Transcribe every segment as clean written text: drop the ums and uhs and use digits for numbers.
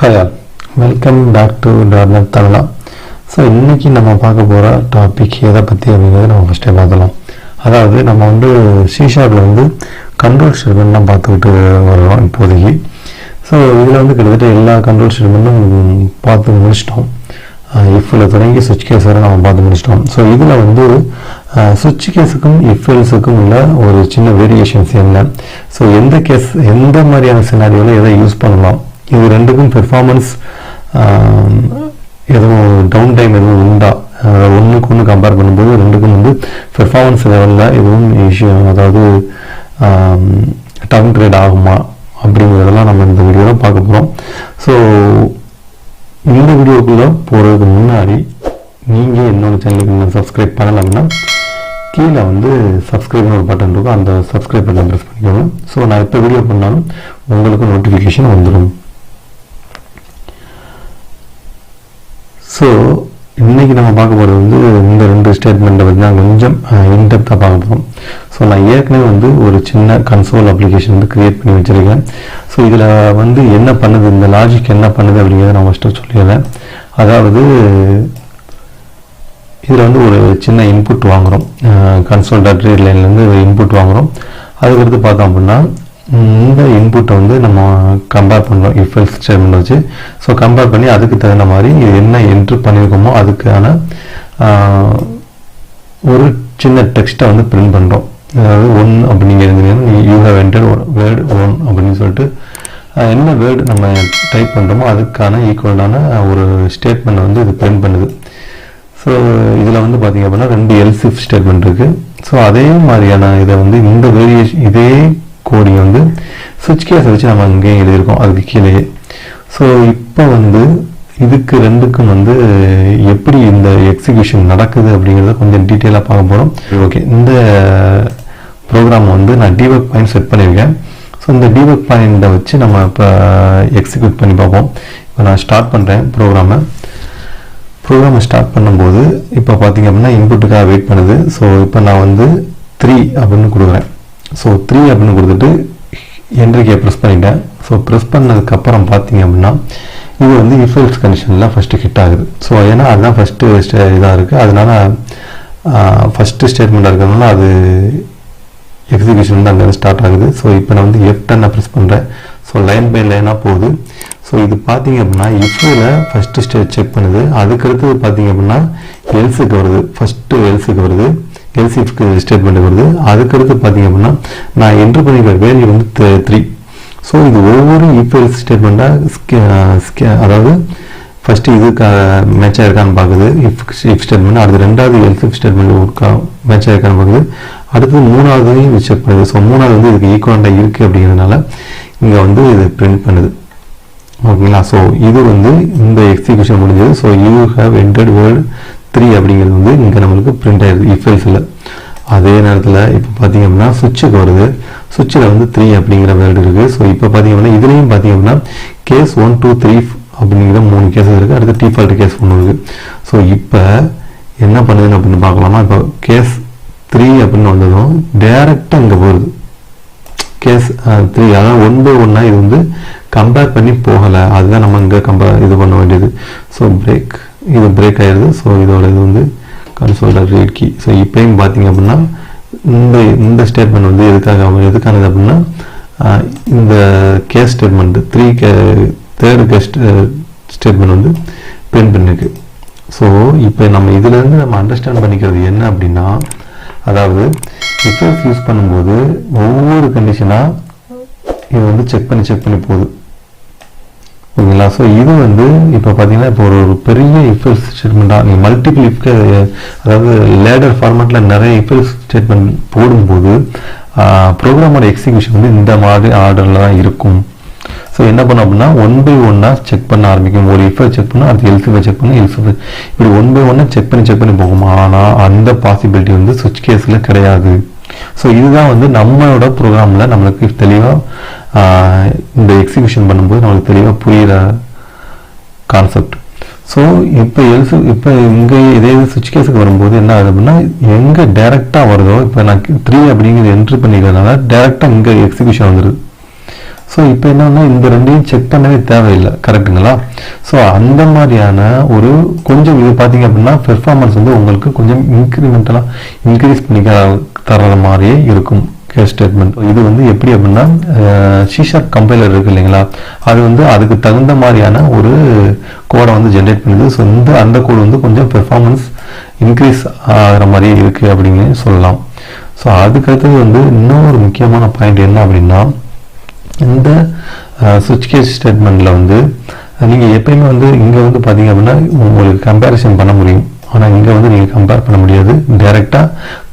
Hi all, welcome back to DotNet Tamizha. So இன்றைக்கி நம்ம பார்க்க போகிற டாபிக் எதை பற்றி அப்படிங்கிறத நம்ம ஃபஸ்ட்டே பார்த்துலாம். அதாவது நம்ம வந்து C#ல கண்ட்ரோல் ஸ்டேட்மெண்ட்லாம் பார்த்துக்கிட்டு வர்றோம் இப்போதைக்கு. ஸோ இதில் கிட்டத்தட்ட எல்லா கண்ட்ரோல் ஸ்டேட்மெண்ட்டும் பார்த்து முடிச்சிட்டோம். இஃப்பில் தொடங்கி சுவிட்ச் கேஸ் வரை நம்ம பார்த்து முடிச்சிட்டோம். ஸோ இதில் சுவிட்ச் கேஸுக்கும் இஃப்எல்ஸுக்கும் உள்ள ஒரு சின்ன வேரியேஷன்ஸ் என்ன, ஸோ எந்த மாதிரியான சினாரியோவில் எதை யூஸ் பண்ணலாம், இது ரெண்டுக்கும் பெர்ஃபார்மன்ஸ் எதுவும் டவுன் டைம் எதுவும் உண்டா, ஒன்றுக்கு ஒன்று கம்பேர் பண்ணும்போது ரெண்டுக்கும் பெர்ஃபார்மன்ஸ் லெவலில் எதுவும் இஷ்யூ, அதாவது டவுன் கிரேட் ஆகுமா அப்படிங்கிறதெல்லாம் நம்ம இந்த வீடியோவில் பார்க்க போகிறோம். ஸோ இந்த வீடியோக்குள்ளே போகிறதுக்கு முன்னாடி நீங்கள் என்னோடய சேனலுக்கு இன்னும் சப்ஸ்கிரைப் பண்ணலைன்னா கீழே சப்ஸ்கிரைப்னு ஒரு பட்டன் இருக்கும், அந்த சப்ஸ்கிரைப் பட்டன் ப்ரெஸ் பண்ணிக்கோங்க. ஸோ நான் எப்போ வீடியோ பண்ணாலும் உங்களுக்கு நோட்டிஃபிகேஷன் வந்துடும். ஸோ இன்றைக்கி நம்ம பார்க்க போகிறது இந்த ரெண்டு ஸ்டேட்மெண்ட்டை பற்றி நான் கொஞ்சம் இன்டெப்த்தாக பார்க்க போகிறோம். ஸோ நான் ஏற்கனவே ஒரு சின்ன கன்சோல் அப்ளிகேஷன் க்ரியேட் பண்ணி வச்சுருக்கேன். ஸோ இதில் என்ன பண்ணுது, இந்த லாஜிக் என்ன பண்ணுது அப்படிங்கிறத நான் ஃபஸ்ட்டு சொல்லிடுறேன். அதாவது இதில் ஒரு சின்ன இன்புட் வாங்குகிறோம், கன்சோல்.ரீட் லைன்லேருந்து இன்புட் வாங்குகிறோம். அதுக்கடுத்து பார்த்தோம் அப்படின்னா இந்த இன்புட்டை நம்ம கம்பேர் பண்ணுறோம் இஃப்எல்ஸ் ஸ்டேட்மெண்ட் வச்சு. ஸோ கம்பேர் பண்ணி அதுக்கு தகுந்த மாதிரி என்ன என்ட்ரு பண்ணியிருக்கோமோ அதுக்கான ஒரு சின்ன டெக்ஸ்ட்டை பிரிண்ட் பண்ணுறோம். அதாவது 1 அப்படிங்க இருந்தீங்கன்னா யூ ஹேவ் என்டர் வேர்டு 1 அப்படின்னு சொல்லிட்டு என்ன வேர்டு நம்ம டைப் பண்ணுறோமோ அதுக்கான ஈக்குவலான ஒரு ஸ்டேட்மெண்ட் இது பிரிண்ட் பண்ணுது. ஸோ இதில் பார்த்தீங்க அப்படின்னா 2 எல்ஸ் இஃப் ஸ்டேட்மெண்ட் இருக்குது. ஸோ அதே மாதிரியான இதை இந்த வேரியேஷன் இதே கோடிங் சுவிட்ச் கேஸை வச்சு நம்ம அங்கேயும் எழுதியிருக்கோம் அதுக்கு கீழேயே. ஸோ இப்போ இதுக்கு ரெண்டுக்கும் எப்படி இந்த எக்ஸிக்யூஷன் நடக்குது அப்படிங்கிறத கொஞ்சம் டீட்டெயிலாக பார்க்க போகிறோம். ஓகே, இந்த ப்ரோக்ராம் நான் டீபக் பாயிண்ட் செட் பண்ணியிருக்கேன். ஸோ இந்த டீபக் பாயிண்ட்டை வச்சு நம்ம இப்போ எக்ஸிக்யூட் பண்ணி பார்ப்போம். இப்போ நான் ஸ்டார்ட் பண்ணுறேன் ப்ரோக்ராமை ஸ்டார்ட் பண்ணும்போது இப்போ பார்த்தீங்க அப்படின்னா இன்புட்டுக்காக வெயிட் பண்ணுது. ஸோ இப்போ நான் 3 அப்படின்னு கொடுக்குறேன். ஸோ 3 அப்படின்னு கொடுத்துட்டு என்ட்ரிக்கே ப்ரெஸ் பண்ணிட்டேன். ஸோ ப்ரெஸ் பண்ணதுக்கப்புறம் பார்த்தீங்க அப்படின்னா இது இஃப்எல்ஸ் கண்டிஷனில் ஃபஸ்ட்டு ஹிட் ஆகுது. ஸோ ஏன்னா அதுதான் ஃபஸ்ட்டு இதாக இருக்குது, அதனால ஃபஸ்ட்டு ஸ்டேட்மெண்ட்டாக இருக்கிறதுனால அது எக்ஸிக்யூஷன் தான் அங்கே ஸ்டார்ட் ஆகுது. ஸோ இப்போ நான் F10 ப்ரெஸ் பண்ணுறேன். ஸோ லைன் பை லைனாக போகுது. ஸோ இது பார்த்தீங்க அப்படின்னா இஃப்ல ஃபஸ்ட்டு ஸ்டேட் செக் பண்ணுது. அதுக்கடுத்து பார்த்தீங்க அப்படின்னா எல்ஸுக்கு வருது, ஃபஸ்ட்டு எல்ஸுக்கு வருது, எல்சிஃப்க்கு ஸ்டேட்மெண்ட் வருது. அதுக்கடுத்து பார்த்தீங்க அப்படின்னா நான் என்ட்ரு பண்ணிக்கிற வேல்யூ 3. ஸோ இது ஒவ்வொரு இஃப்எல்ஸ் ஸ்டேட்மெண்ட்டாக, அதாவது ஃபஸ்ட்டு இதுக்கு மேட்ச் ஆயிருக்கான்னு பார்க்குது இஃப் ஸ்டேட்மெண்ட், அடுத்து ரெண்டாவது எல்சிஃப் ஸ்டேட்மெண்ட் மேட்ச் ஆயிருக்கான்னு பார்க்குது, அடுத்தது மூணாவதையும் செக் பண்ணுது. ஸோ மூணாவது இதுக்கு ஈக்குவலாக இருக்குது அப்படிங்கிறதுனால இங்கே இது பிரிண்ட் பண்ணுது. ஓகேங்களா? ஸோ இது இந்த எக்ஸிக்யூஷன் முடிஞ்சது. So you have entered word 3 அப்படிங்கிறது இங்கே நம்மளுக்கு பிரிண்ட் ஆயிடுது இஃப்எல்ஸில். அதே நேரத்தில் இப்போ பார்த்தீங்க அப்படின்னா சுவிட்சுக்கு வருது. சுவிட்சில் 3 அப்படிங்கிற வேர்டு இருக்குது. ஸோ இப்போ பார்த்தீங்க அப்படின்னா இதுலேயும் பார்த்தீங்க அப்படின்னா கேஸ் 1 2 3 அப்படிங்கிற 3 கேஸஸ் இருக்குது. அடுத்து டிஃபால்ட் கேஸ் 1 இருக்குது. ஸோ இப்போ என்ன பண்ணுதுன்னு அப்படின்னு பார்க்கலாமா? இப்போ கேஸ் 3 அப்படின்னு வந்ததும் டேரெக்டாக இங்கே போகுது. கேஸ் 3, அதாவது 1 by 1 இது கம்பேர் பண்ணி போகலை, அதுதான் நம்ம இங்கே இது பண்ண வேண்டியது. ஸோ இது பிரேக் ஆயிடுது. ஸோ இதோட இது கன்சோல்.ரீட் கீ. ஸோ இப்போயும் பார்த்தீங்க அப்படின்னா இந்த ஸ்டேட்மெண்ட் எதுக்கானது அப்படின்னா இந்த case statement third case statement print பண்ணிருக்கு. ஸோ இப்போ நம்ம இதுலேருந்து நம்ம அண்டர்ஸ்டாண்ட் பண்ணிக்கிறது என்ன அப்படின்னா, அதாவது இஃப்எல்ஸ் யூஸ் பண்ணும்போது ஒவ்வொரு கண்டிஷனாக இது செக் பண்ணி போகுது. ஓகேங்களா? ஸோ இது இப்போ பார்த்தீங்கன்னா இப்போ ஒரு பெரிய இஃப்எல்ஸ் ஸ்டேட்மெண்ட்டாக நீங்கள் மல்டிபிள் இஃப்க்கு, அதாவது லேடர் ஃபார்மேட்டில் நிறைய இஃப்எல்ஸ் ஸ்டேட்மெண்ட் போடும்போது ப்ரோக்ராமோட எக்ஸிக்யூஷன் இந்த மாதிரி ஆர்டரில் தான் இருக்கும். ஸோ என்ன பண்ணோம் அப்படின்னா 1 by 1 செக் பண்ண ஆரம்பிக்கும். ஒரு இஃப்ஐ செக் பண்ணால் அது எல்சிஃபை செக் பண்ணி எல்சிஃபை இப்படி 1 by 1 செக் பண்ணி போகும். ஆனால் அந்த பாசிபிலிட்டி சுவிட்ச் கேஸில் கிடையாது. ஸோ இதுதான் நம்மளோட ப்ரோக்ராமில் நம்மளுக்கு தெளிவாக இந்த எக்ஸிக்யூஷன் பண்ணும்போது நம்மளுக்கு தெளிவாக புரிகிற கான்செப்ட். ஸோ இப்போ இங்கே இதே சுவிட்ச் கேஸுக்கு வரும்போது என்ன ஆகுது அப்படின்னா எங்கே டேரெக்டாக வருதோ, இப்போ நான் 3 அப்படிங்கிறது என்ட்ரு பண்ணிக்கிறதுனால டேரெக்டாக இங்கே எக்ஸிக்யூஷன் வந்துடுது. ஸோ இப்போ என்னன்னா இந்த ரெண்டையும் செக் பண்ணவே தேவையில்லை, கரெக்டுங்களா? ஸோ அந்த மாதிரியான ஒரு கொஞ்சம் இது பார்த்தீங்க அப்படின்னா பெர்ஃபார்மன்ஸ் வந்து உங்களுக்கு கொஞ்சம் இன்க்ரிமெண்டலாக இன்க்ரீஸ் பண்ணி தர்ற மாதிரியே இருக்கும் கேஸ் ஸ்டேட்மெண்ட். இது வந்து எப்படி அப்படின்னா C# கம்பைலர் இருக்கு இல்லைங்களா, அது வந்து அதுக்கு தகுந்த மாதிரியான ஒரு கோடை வந்து ஜென்ரேட் பண்ணுது. ஸோ அந்த கோடு வந்து கொஞ்சம் பெர்ஃபார்மன்ஸ் இன்க்ரீஸ் ஆகிற மாதிரியே இருக்குது அப்படின்னு சொல்லலாம். ஸோ அதுக்கடுத்தது வந்து இன்னொரு முக்கியமான பாயிண்ட் என்ன அப்படின்னா, இந்த சுவிட்ச் கேஸ் ஸ்டேட்மெண்ட்டில் வந்து நீங்கள் எப்பயுமே வந்து இங்கே வந்து பார்த்தீங்க அப்படின்னா உங்களுக்கு கம்பேரிசன் பண்ண முடியும். ஆனால் இங்கே வந்து நீங்கள் கம்பேர் பண்ண முடியாது, டைரெக்டாக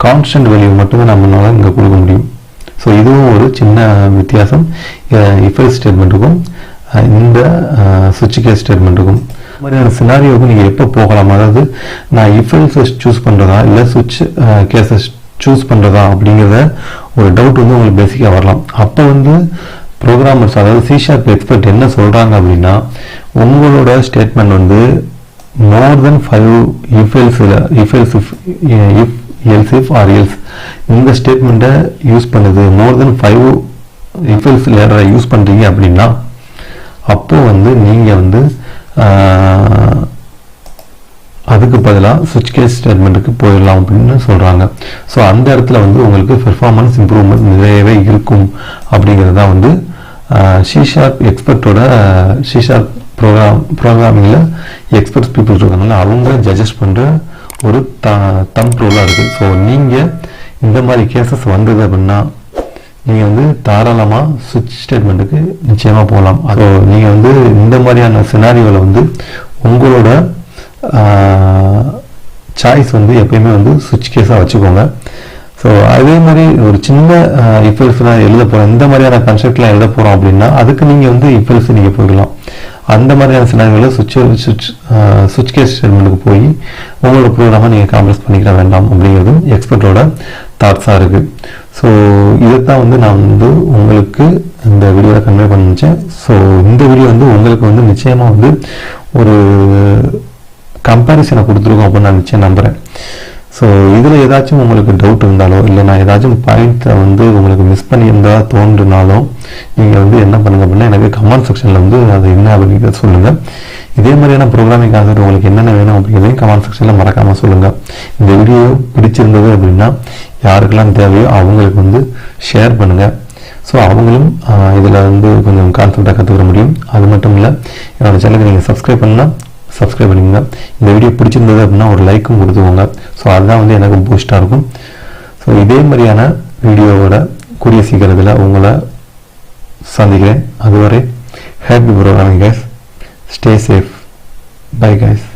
கான்ஸ்டன்ட் வேல்யூ மட்டுமே நம்மளால் இங்கே கொடுக்க முடியும். ஸோ இதுவும் ஒரு சின்ன வித்தியாசம் if else ஸ்டேட்மெண்ட்டுக்கும் இந்த சுவிட்ச் கேஸ் ஸ்டேட்மெண்ட்டுக்கும். இந்த மாதிரியான சினாரியோவுக்கு நீங்கள் எப்போ போகலாம், அதாவது நான் if else சூஸ் பண்ணுறதா இல்லை சுவிட்ச் கேஸை சூஸ் பண்ணுறதா அப்படிங்கிறத ஒரு டவுட் வந்து உங்களுக்கு பேசிக்காக வரலாம். அப்போ வந்து ப்ரோக்ராமர்ஸ் அதாவது C# எக்ஸ்பர்ட் என்ன சொல்கிறாங்க அப்படின்னா, உங்களோட ஸ்டேட்மெண்ட் வந்து more than 5 if else if or else இந்த ஸ்டேட்மெண்ட்டை யூஸ் பண்ணுது, more than 5 if else லேடரை use பண்ணுறீங்க அப்படின்னா அப்போ வந்து நீங்கள் வந்து அதுக்கு பதிலாக சுவிட்ச் கேஸ் ஸ்டேட்மெண்ட்டுக்கு போயிடலாம் அப்படின்னு சொல்கிறாங்க. ஸோ அந்த இடத்துல வந்து உங்களுக்கு பெர்ஃபார்மன்ஸ் இம்ப்ரூவ்மெண்ட் நிறையவே இருக்கும் அப்படிங்கிறது தான் வந்து C# எக்ஸ்பர்ட்டோட C# ப்ரோக்ராமிங்கில் எக்ஸ்பர்ட்ஸ் பீப்புள் இருக்காங்க, அவங்க ஜட்ஜஸ் பண்ணுற ஒரு தம்ப் ரூலாக இருக்குது. ஸோ நீங்கள் இந்த மாதிரி கேசஸ் வந்தது அப்படின்னா நீங்கள் வந்து தாராளமாக சுவிட்ச் ஸ்டேட்மெண்ட்டுக்கு நிச்சயமாக போகலாம். ஸோ நீங்கள் வந்து இந்த மாதிரியான சினாரியோவில் வந்து உங்களோட சாய்ஸ் வந்து எப்பயுமே வந்து சுவிட்ச் கேஸாக வச்சுக்கோங்க. ஸோ அதே மாதிரி ஒரு சின்ன if elseலாம் எழுத போகிறோம், இந்த மாதிரியான கான்செப்ட்லாம் எழுத போகிறோம் அப்படின்னா அதுக்கு நீங்கள் வந்து if else நீங்கள் போய்க்கலாம். அந்த மாதிரியான சினாரியோவில் சுவிட்ச் கேஸ் ஸ்டேட்மெண்ட்டுக்கு போய் உங்களோட ப்ரோக்ராமை நீங்கள் காம்ப்ரஸ் பண்ணிக்கிற வேண்டாம் அப்படிங்கிறதும் எக்ஸ்பர்ட்டோட தாட்ஸாக இருக்குது. ஸோ இதைத்தான் வந்து நான் வந்து உங்களுக்கு இந்த வீடியோவில் கன்வே பண்ண நினச்சேன். ஸோ இந்த வீடியோ வந்து உங்களுக்கு வந்து நிச்சயமாக வந்து ஒரு கம்பேரிசனை கொடுத்துருக்கோம் அப்படின்னு நான் நிச்சயம் நம்புகிறேன். ஸோ இதில் ஏதாச்சும் உங்களுக்கு டவுட் இருந்தாலோ இல்லை நான் ஏதாச்சும் பாயிண்ட்டை வந்து உங்களுக்கு மிஸ் பண்ணியிருந்தால் தோன்றுனாலும் நீங்கள் வந்து என்ன பண்ணுங்க அப்படின்னா எனக்கு கமெண்ட் செக்ஷனில் வந்து அது என்ன அப்படிங்கிறத சொல்லுங்கள். இதே மாதிரியான ப்ரோக்ராமிங் கான்செப்ட் உங்களுக்கு என்னென்ன வேணும் அப்படிங்கிறதையும் கமெண்ட் செக்ஷனில் மறக்காமல் சொல்லுங்கள். இந்த வீடியோ பிடிச்சிருந்தது அப்படின்னா யாருக்கெல்லாம் தேவையோ அவங்களுக்கு வந்து ஷேர் பண்ணுங்கள். ஸோ அவங்களும் இதில் வந்து கொஞ்சம் கான்செப்டாக கற்றுக்கிற முடியும். அது மட்டும் இல்லை, என்னோடய சேனலுக்கு நீங்கள் சப்ஸ்கிரைப் பண்ணால் சப்ஸ்கிரைப் பண்ணிக்கோங்க. இந்த வீடியோ பிடிச்சிருந்தது அப்படின்னா ஒரு லைக்கும் கொடுத்துக்கோங்க. ஸோ அதுதான் வந்து எனக்கு பூஸ்டாக இருக்கும். ஸோ இதே மாதிரியான வீடியோவோட கூடிய சீக்கிரத்தில் உங்களை சந்திக்கிறேன். அதுவரை happy programming guys, stay safe, bye guys.